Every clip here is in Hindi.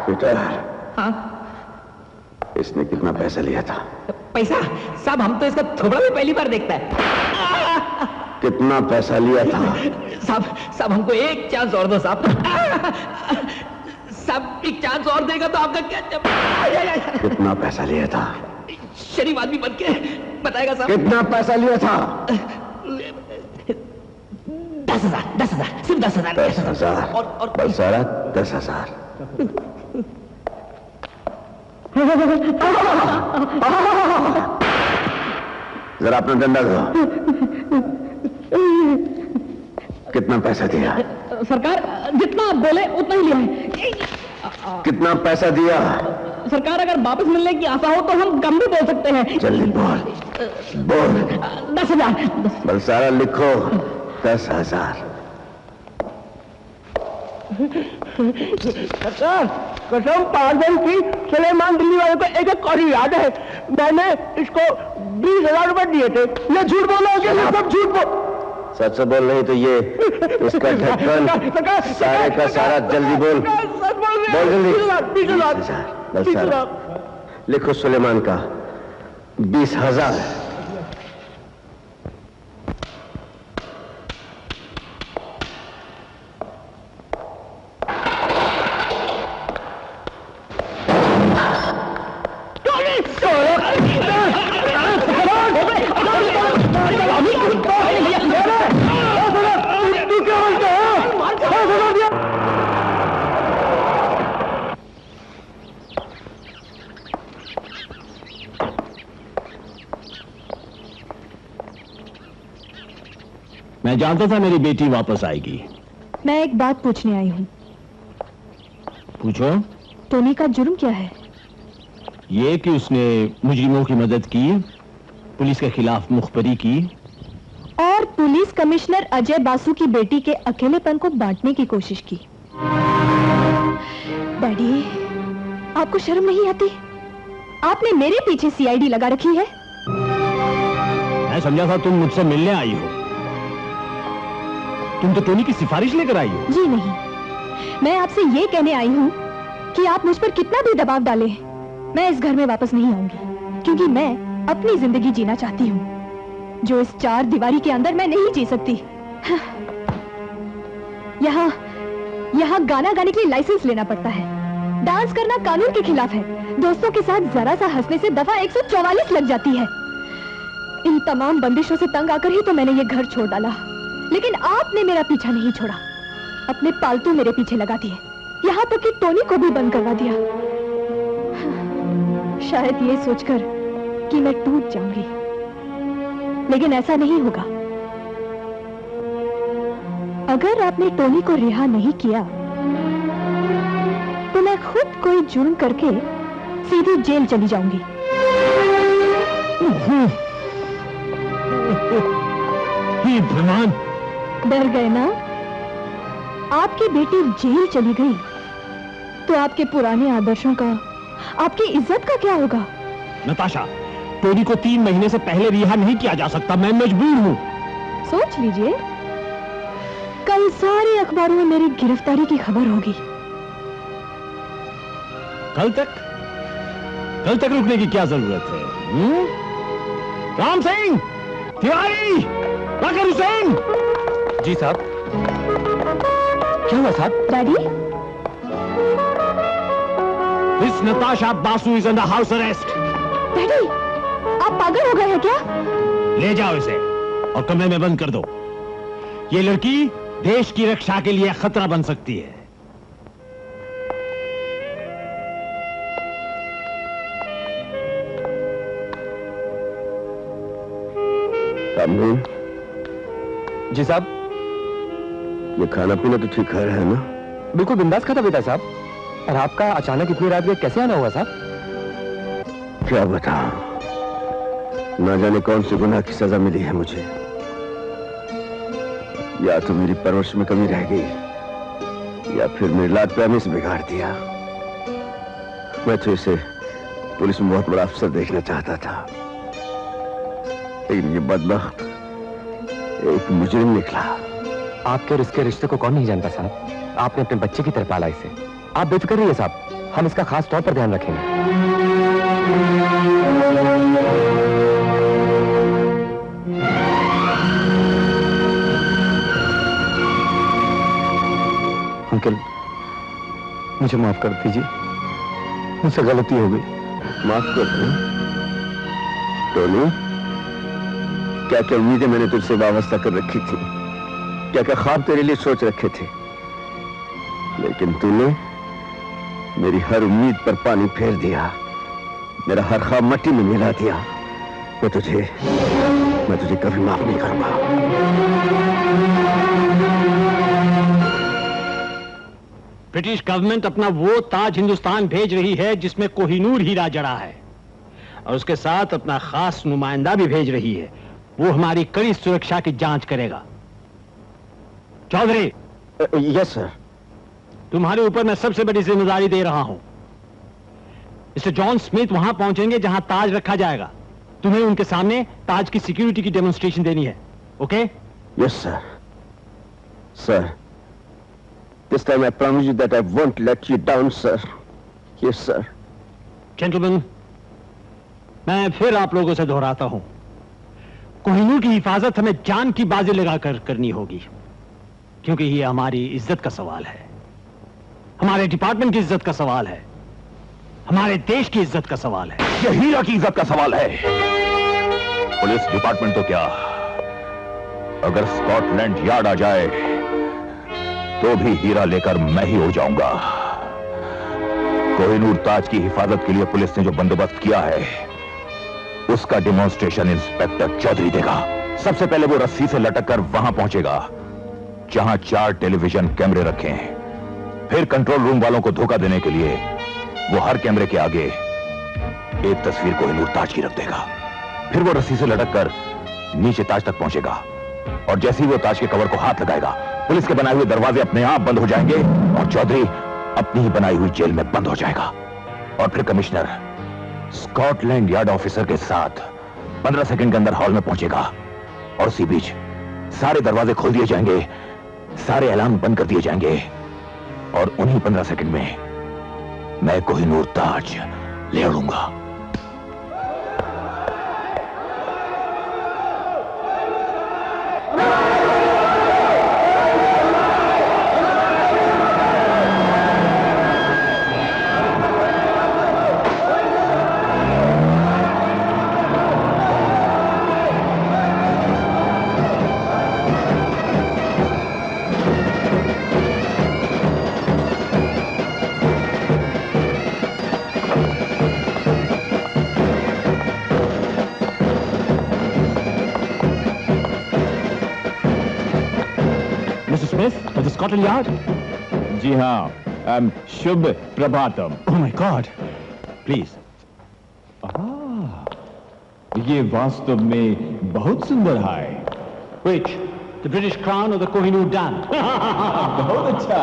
पीटर। हाँ? इसने कितना पैसा लिया था? पैसा? साहब हम तो इसका थोबड़ा भी पहली बार देखता है। कितना पैसा लिया था? साहब हमको एक चांस और दो साहब। साहब एक चांस और देगा तो आपका क्या? कितना पैसा लिया था? शरीफ आदमी बन के बताएगा साहब। कितना पैसा लिया था? 10,000 सिर्फ 10,000। 10,000 और बलसारा 10,000। जरा अपना डंडा दो। कितना पैसा दिया? सरकार जितना आप बोले उतना ही लिया है। कितना पैसा दिया? सरकार अगर वापस मिलने की आशा हो तो हम कम भी बोल सकते हैं। जल्दी बोल। 10,000। बलसारा लिखो 10,000। सरकार कसम 5 दिन की सुलेमान दिल्ली वाले को एक कौड़ी याद है। मैंने इसको 20,000 रुपए दिए थे। ये झूठ बोला कि सब झूठ बोल। सच से बोल रही तो ये इसका ढक्कन सारे का सारा जल्दी बोल। बोल जल्दी। 20,000। लिखो सुलेमान का 20,000। मैं जानता था मेरी बेटी वापस आएगी। मैं एक बात पूछने आई हूँ। पूछो। टोनी का जुर्म क्या है? ये कि उसने मुजरिमों की मदद की, पुलिस के खिलाफ मुखबरी की और पुलिस कमिश्नर अजय बासु की बेटी के अकेलेपन को बांटने की कोशिश की। डैडी, आपको शर्म नहीं आती? आपने मेरे पीछे सीआईडी लगा रखी है। मैं समझा था तुम मुझसे मिलने आई हो। तुम तो टोनी की सिफारिश लेकर आई हो। जी नहीं, मैं आपसे ये कहने आई हूँ कि आप मुझ पर कितना भी दबाव डालें, मैं इस घर में वापस नहीं आऊंगी, क्योंकि मैं अपनी जिंदगी जीना चाहती हूँ जो इस 4 दीवारी के अंदर मैं नहीं जी सकती। यहाँ गाना गाने के लिए लाइसेंस लेना पड़ता है, डांस करना कानून के खिलाफ है, दोस्तों के साथ जरा सा हंसने से दफा 144 लग जाती है। इन तमाम बंदिशों से तंग आकर ही तो मैंने ये घर छोड़ डाला, लेकिन आपने मेरा पीछा नहीं छोड़ा, अपने पालतू मेरे पीछे लगा दिए, यहाँ तक कि टोनी को भी बंद करवा दिया। शायद ये सोचकर कि मैं टूट जाऊंगी, लेकिन ऐसा नहीं होगा। अगर आपने टोनी को रिहा नहीं किया तो मैं खुद कोई जुर्म करके सीधी जेल चली जाऊंगी। डर गए ना? आपकी बेटी जेल चली गई तो आपके पुराने आदर्शों का, आपकी इज्जत का क्या होगा? नताशा, टोनी को 3 महीने से पहले रिहा नहीं किया जा सकता, मैं मजबूर हूँ। सोच लीजिए, कल सारे अखबारों में मेरी गिरफ्तारी की खबर होगी। कल तक रुकने की क्या जरूरत है? राम सिंह, तिवारी, बकर हुसैन। जी साहब। क्या हुआ साहब? Daddy, This Natasha Basu is under house arrest. Daddy, आप पागल हो गए हैं क्या? ले जाओ इसे और कमरे में बंद कर दो। ये लड़की देश की रक्षा के लिए खतरा बन सकती है। जी साहब। ये खाना पीना तो ठीक खा रहा है ना? बिल्कुल बिंदास खाता पीता साहब। और आपका अचानक इतनी रात में कैसे आना हुआ साहब? क्या बताऊं, ना जाने कौन सी गुनाह की सजा मिली है मुझे। या तो मेरी परवरिश में कमी रह गई, या फिर मेरी लात पे हमें बिगाड़ दिया। मैं तो इसे पुलिस में बहुत बड़ा अफसर देखना चाहता था, लेकिन ये बदला एक मुजरिम निकला। आपके और इसके रिश्ते को कौन नहीं जानता साहब? आपने अपने बच्चे की तरह पाला इसे। आप बेफिक्र रहिए साहब, हम इसका खास तौर पर ध्यान रखेंगे। अंकल, मुझे माफ कर दीजिए, मुझसे गलती हो गई। माफ कर दो टोनू। क्या क्या उम्मीदें मैंने तुझसे वाबस्ता कर रखी थी, क्या क्या ख्वाब तेरे लिए सोच रखे थे, लेकिन तूने मेरी हर उम्मीद पर पानी फेर दिया, मेरा हर ख्वाब मिट्टी में मिला दिया। मैं तुझे कभी माफ नहीं करूंगा। ब्रिटिश गवर्नमेंट अपना वो ताज हिंदुस्तान भेज रही है जिसमें कोहिनूर हीरा जड़ा है, और उसके साथ अपना खास नुमाइंदा भी भेज रही है। वो हमारी कड़ी सुरक्षा की जांच करेगा। चौधरी। Yes sir. तुम्हारे ऊपर मैं सबसे बड़ी जिम्मेदारी दे रहा हूं। मिस्टर जॉन स्मिथ वहां पहुंचेंगे जहां ताज रखा जाएगा। तुम्हें उनके सामने ताज की सिक्योरिटी की डेमोन्स्ट्रेशन देनी है। Okay? Yes sir. Sir, this time I promise you that I won't let you down, sir. Yes, sir. Gentlemen, मैं फिर आप लोगों से दोहराता हूं, कोहिनूर की हिफाजत हमें जान की बाजी लगाकर करनी होगी, क्योंकि ये हमारी इज्जत का सवाल है, हमारे डिपार्टमेंट की इज्जत का सवाल है, हमारे देश की इज्जत का सवाल है। ये हीरा की इज्जत का सवाल है। पुलिस डिपार्टमेंट तो क्या, अगर स्कॉटलैंड यार्ड आ जाए तो भी हीरा लेकर मैं ही हो जाऊंगा। कोहिनूर ताज की हिफाजत के लिए पुलिस ने जो बंदोबस्त किया है, उसका डेमोन्स्ट्रेशन इंस्पेक्टर चौधरी देगा। सबसे पहले वो रस्सी से लटककर वहां पहुंचेगा जहां 4 टेलीविजन कैमरे रखे हैं। फिर कंट्रोल रूम वालों को धोखा देने के लिए वो हर कैमरे के आगे एक तस्वीर कोहिनूर ताज की रख देगा। फिर वो रस्सी से लटककर नीचे ताज तक पहुंचेगा, और जैसे ही वो ताज के कवर को हाथ लगाएगा, पुलिस के बनाए हुए दरवाजे अपने आप बंद हो जाएंगे और चौधरी अपनी ही बनाई हुई जेल में बंद हो जाएगा। और फिर कमिश्नर स्कॉटलैंड यार्ड ऑफिसर के साथ 15 सेकंड के अंदर हॉल में पहुंचेगा, और उसी बीच सारे दरवाजे खोल दिए जाएंगे, सारे अलार्म बंद कर दिए जाएंगे, और उन्हीं 15 सेकंड में मैं कोहिनूर ताज ले उड़ूंगा। Scotland Yard? जी हाँ, शुभ प्रभातम। Oh my god, please. ये वास्तव में बहुत सुंदर है। Which? The British Crown or the Kohinoor Dam? बहुत अच्छा,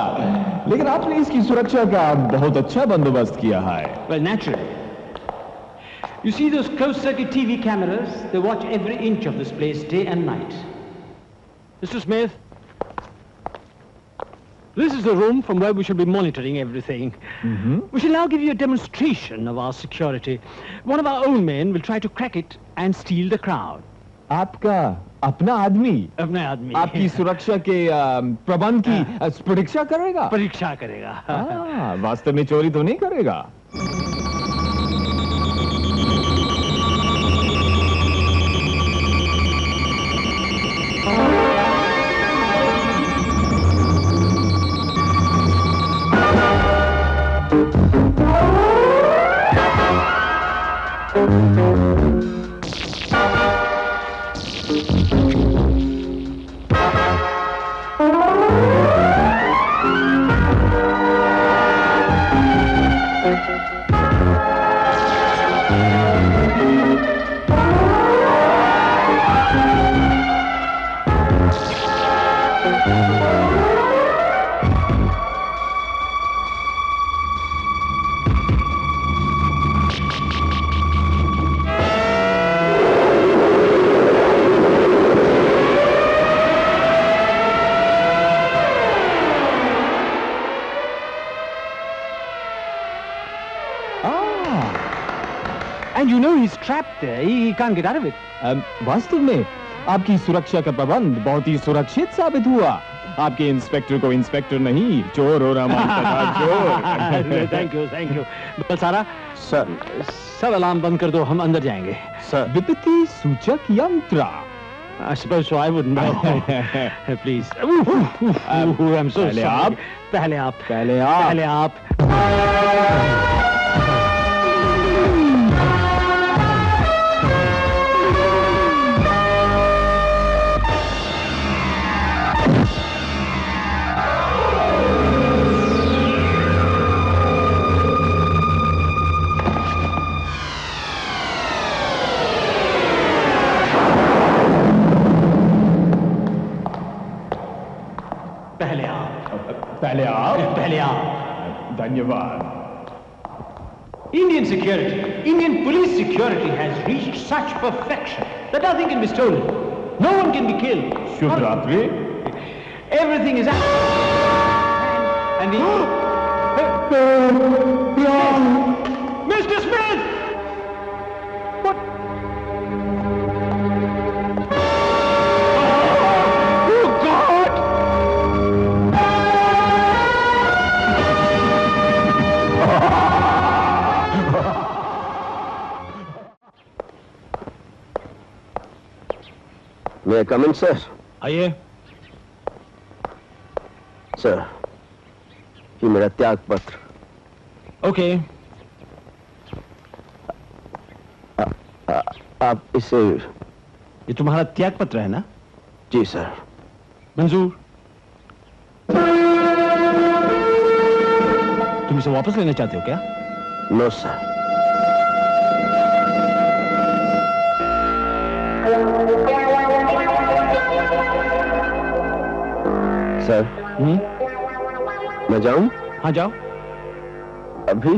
लेकिन आपने इसकी सुरक्षा का बहुत अच्छा बंदोबस्त किया है। Well, naturally. You see those closed-circuit TV cameras? They watch every inch of this place day and night. Mr. Smith, this is the room from where we shall be monitoring everything. We shall now give you a demonstration of our security. One of our own men will try to crack it and steal the crown. आपका अपना आदमी अपने आदमी आपकी सुरक्षा के प्रबंध की परीक्षा करेगा? परीक्षा करेगा। वास्तव में चोरी तो नहीं करेगा? you know he's trapped there. He can't get out of it. वास्तव में आपकी सुरक्षा का प्रबंध बहुत ही सुरक्षित साबित हुआ। आपके इंस्पेक्टर को इंस्पेक्टर नहीं, चोर हो रहा मानता था, चोर। Thank you. बस सारा सर अलार्म बंद कर दो, हम अंदर जाएंगे। सर, विपत्ति सूचक यंत्र। I suppose so. I wouldn't know. Please. I'm so sorry. पहले आप. पहले आप. धन्यवाद. Indian police security has reached such perfection that nothing can be stolen. No one can be killed. शुभ रात्रि. Everything is and Mr. Smith! What? Oh, God! May I come in, sir? आइए. सर, ये मेरा त्याग पत्र. ओके. आप इसे. ये तुम्हारा त्याग पत्र है ना? जी सर. मंजूर. तुम इसे वापस लेना चाहते हो क्या? No sir. सर, मैं जाऊं? हाँ, जाओ. अभी?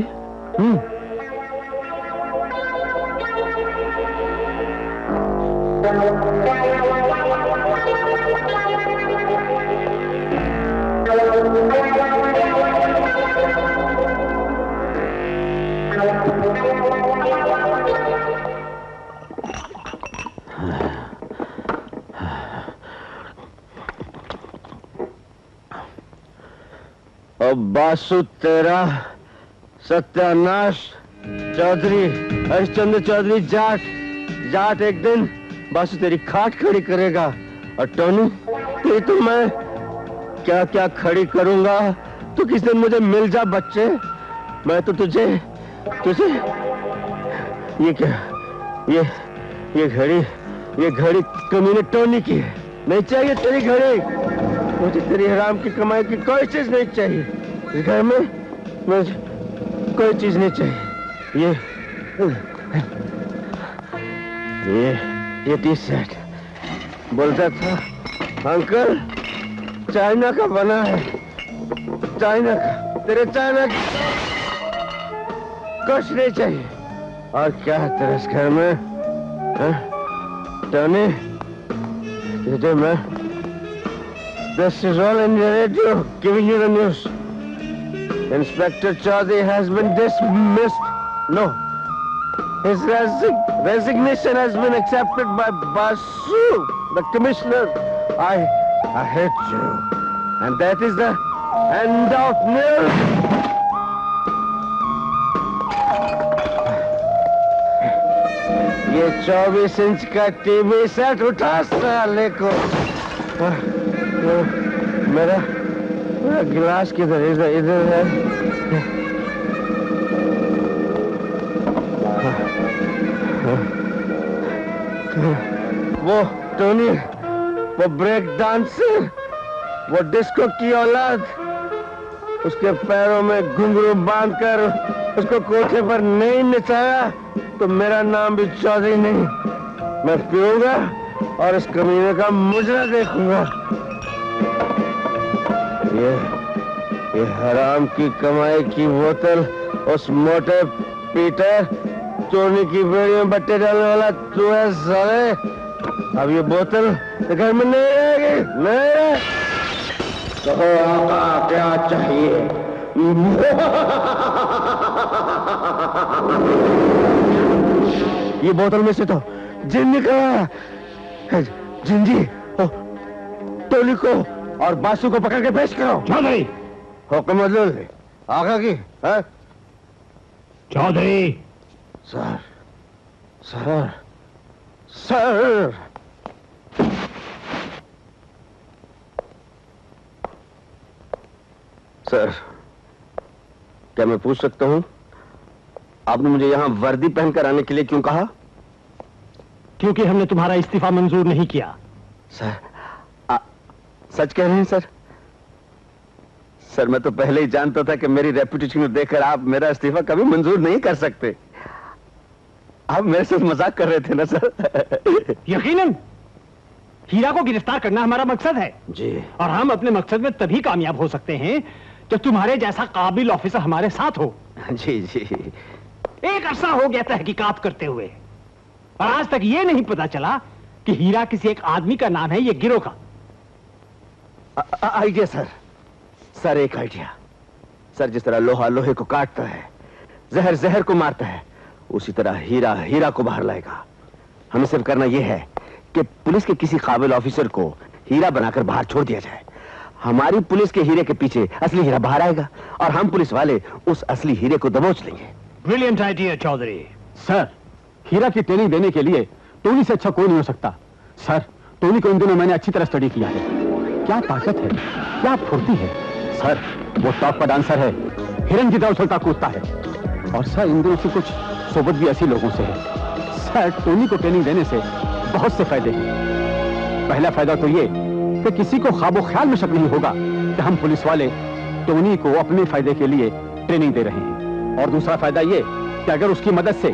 बासु तेरा सत्यानाश. चौधरी हरिश्चंद्र चौधरी जाट एक दिन बासु तेरी खाट खड़ी करेगा. और टोनी, तेरी तो मैं क्या क्या खड़ी करूंगा. तू किस दिन मुझे मिल जा बच्चे. मैं तो तुझे ये क्या, ये घड़ी कमीने टोनी की है. नहीं चाहिए तेरी घड़ी. मुझे तेरी हराम की कमाई की कोई चीज नहीं चाहिए. इस घर में मुझे कोई चीज नहीं चाहिए. ये टी शर्ट बोलता था अंकल चाइना का बना है. चाइना का. तेरे चाइना कुछ नहीं चाहिए. और क्या है तेरे इस घर में? टोनी, तुझे मैं. This is all in the radio, giving you the news. Inspector Chaudhary has been dismissed. No. His resignation has been accepted by Basu, the commissioner. I hate you. And that is the end of news. ये 24 इंच का टीवी सेट उठा साले को. मेरा गिलास किधर? इधर है. वो टोनी, वो ब्रेक डांसर, वो डिस्को की औलाद, उसके पैरों में घुंघरू बांधकर उसको कोठे पर नहीं नचाया तो मेरा नाम भी चौधरी नहीं. मैं पीऊंगा और इस कमीने का मुजरा देखूंगा. ये हराम की कमाई की बोतल उस मोटे पीटे चोरी की बेड़ी में बट्टे डालने वाला तू है साले. अब ये बोतल घर में नहीं रहेगी. नहीं. तो आका क्या चाहिए? ये बोतल में से तो जिन निकला। जिन जी, टोनी को और बासु को पकड़ के पेश करो। चौधरी। हुक्म आगा की है? Chaudhary. Sir, sir, sir. Sir, क्या मैं पूछ सकता हूं आपने मुझे यहां वर्दी पहनकर आने के लिए क्यों कहा? क्योंकि हमने तुम्हारा इस्तीफा मंजूर नहीं किया। सर, सच कह रहे हैं सर? सर, मैं तो पहले ही जानता था कि मेरी रेपुटेशन को देखकर आप मेरा इस्तीफा कभी मंजूर नहीं कर सकते। आप मेरे साथ मजाक कर रहे थे ना सर? यकीनन हीरा को गिरफ्तार करना हमारा मकसद है जी। और हम अपने मकसद में तभी कामयाब हो सकते हैं जब तुम्हारे जैसा काबिल ऑफिसर हमारे साथ हो। जी जी। एक अरसा हो गया तहकीकात करते हुए और आज तक ये नहीं पता चला कि हीरा किसी एक आदमी का नाम है, ये गिरोह का। आइडिया सर, सर एक आइडिया। सर, जिस तरह लोहा लोहे को काटता है, जहर जहर को मारता है, उसी तरह हीरा हीरा को बाहर लाएगा। हमें सिर्फ करना यह है कि पुलिस के किसी काबिल ऑफिसर को हीरा बनाकर बाहर छोड़ दिया जाए। हमारी पुलिस के हीरे के पीछे असली हीरा बाहर आएगा और हम पुलिस वाले उस असली हीरे को दबोच लेंगे। Brilliant idea Chaudhary. सर, हीरा की ट्रेनिंग देने के लिए टोनी से अच्छा कोई नहीं हो सकता। सर, टोनी को इन दिनों मैंने अच्छी तरह स्टडी किया है। क्या ताकत है, क्या फुर्ती है। सर, वो टॉप का डांसर है, हिरन की तरह उछलता कूदता है। और सर, इन दिनों से कुछ सोबत भी ऐसी लोगों से है। सर, टोनी को ट्रेनिंग देने से बहुत से फायदे हैं। पहला फायदा तो ये कि किसी को ख्वाबो ख्याल में शक नहीं होगा कि हम पुलिस वाले टोनी को अपने फायदे के लिए ट्रेनिंग दे रहे हैं। और दूसरा फायदा ये कि अगर उसकी मदद से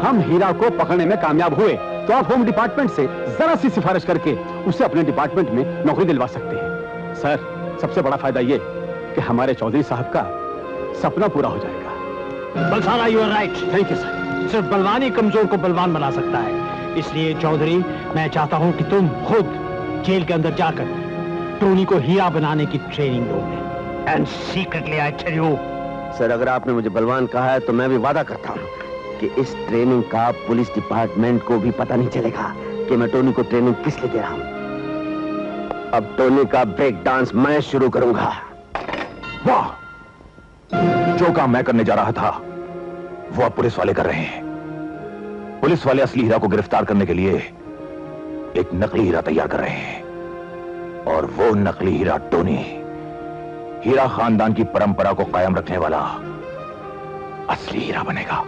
हम हीरा को पकड़ने में कामयाब हुए तो आप होम डिपार्टमेंट से जरा सी सिफारिश करके उसे अपने डिपार्टमेंट में नौकरी दिलवा सकते हैं। सर, सबसे बड़ा फायदा ये कि हमारे चौधरी साहब का सपना पूरा हो जाएगा। Balsana, you are right. Thank you sir. सिर्फ बलवान ही कमजोर को बलवान बना सकता है। इसलिए चौधरी, मैं चाहता हूं कि तुम खुद जेल के अंदर जाकर टोनी को हीरा बनाने की ट्रेनिंग दोगे। And secretly I tell you. Sir, अगर आपने मुझे बलवान कहा है तो मैं भी वादा करता हूं कि इस ट्रेनिंग का पुलिस डिपार्टमेंट को भी पता नहीं चलेगा कि मैं टोनी को ट्रेनिंग किस लिए दे रहा हूं। अब टोनी का ब्रेक डांस मैं शुरू करूंगा। वाह, जो काम मैं करने जा रहा था वो अब पुलिस वाले कर रहे हैं। पुलिस वाले असली हीरा को गिरफ्तार करने के लिए एक नकली हीरा तैयार कर रहे हैं और वो नकली हीरा टोनी हीरा खानदान की परंपरा को कायम रखने वाला असली हीरा बनेगा।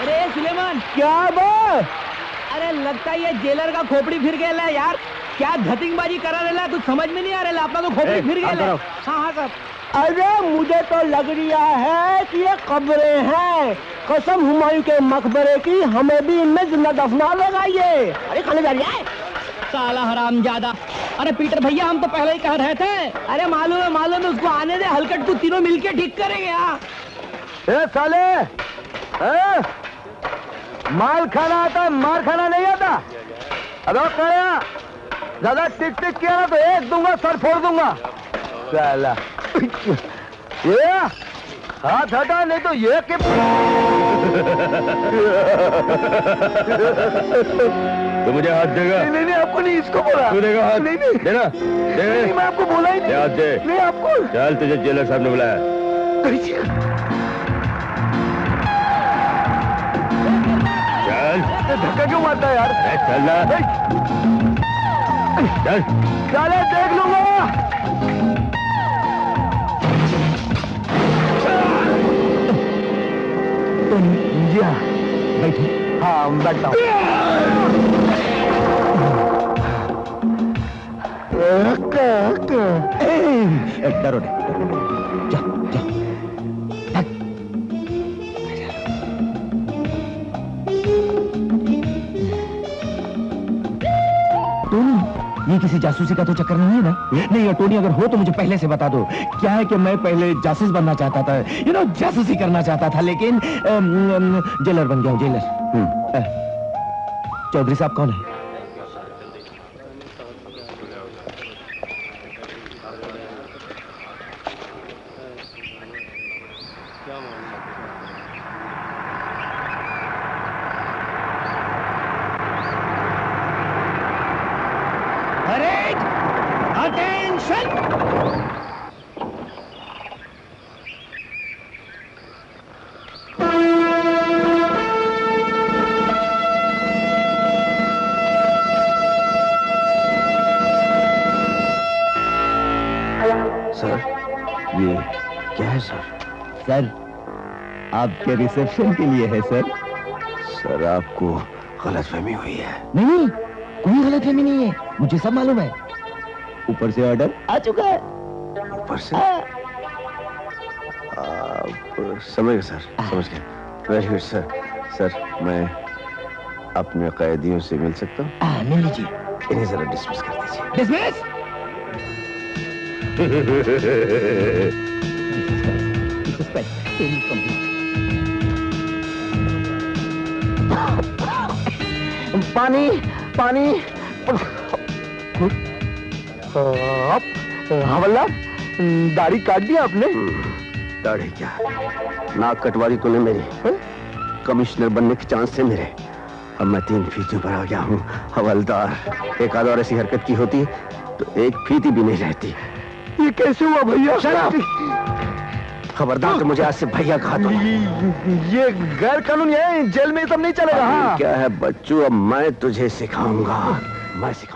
अरे सुलेमान, क्या बात? अरे लगता है ये जेलर का खोपड़ी फिर गया यार। क्या धतिंगबाजी करा रहा, कुछ समझ में नहीं आ रहा। अपना तो खोपड़ी फिर गया। हाँ हाँ सर। अरे मुझे तो लग रहा है कि ये कब्रें हैं। कसम हुमायूं के मकबरे की, हमें भी इनमें जिंदा दफना लगाइए। अरे खाने जा रही है साला हरामजादा। अरे पीटर भैया, हम तो पहले ही कह रहे थे। अरे मालूम है उसको आने दे। हलकट को तीनों मिलके ठीक करेंगे। यहाँ ए साले, माल खाना आता, मार खाना नहीं आता। अरे क्या ज्यादा टिक टिक किया ना तो एक दूंगा, सर फोड़ दूंगा। साला ये हाथ हटा, नहीं तो ये कि तो मुझे हाथ देगा? नहीं आपको नहीं, इसको बोला। तू देगा हाथ? नहीं देना, नहीं, मैं आपको बोला ही नहीं। हाथ दे। नहीं आपको। चल, तुझे जेलर साहब ने बुलाया। धक्का क्यों मारता है यार? चल ना, चल। चले देख लूंगा। जी हाँ, बैठिए। हाँ, बैठता हूँ। डरो नहीं, जा जा। ये किसी जासूसी का तो चक्कर नहीं है ना? नहीं, टोनी अगर हो तो मुझे पहले से बता दो। क्या है कि मैं पहले जासूस बनना चाहता था, जासूसी करना चाहता था, लेकिन जेलर बन गया हूँ, जेलर। चौधरी साहब कौन है? ये क्या है सर? सर आपके रिसेप्शन के लिए है सर। सर आपको गलतफहमी हुई है। नहीं, कोई गलतफहमी नहीं है, मुझे सब मालूम है। ऊपर से ऑर्डर आ चुका है। ऊपर से? समझ गया सर, समझ गया। Very good sir. सर मैं अपने कैदियों से मिल सकता हूँ? मिल लीजिए। इन्हें जरा डिसमिस कर दीजिए। डिसमिस? पानी पानी। हवलदार, दाढ़ी काट दिया आपने? दाढ़ी क्या, नाक कटवा दी तूने मेरी। कमिश्नर बनने के चांस थे मेरे, अब मैं 3 फीती पर आ गया हूँ हवलदार। एक आध और ऐसी हरकत की होती तो 1 फीती भी नहीं रहती। ये कैसे हुआ भैया? खबरदार, तो मुझे आज से भैया कहा तो। ये गैर कानूनी है, जेल में सब नहीं चलेगा। क्या है बच्चू, अब मैं तुझे सिखाऊंगा, मैं सिखाऊंगा।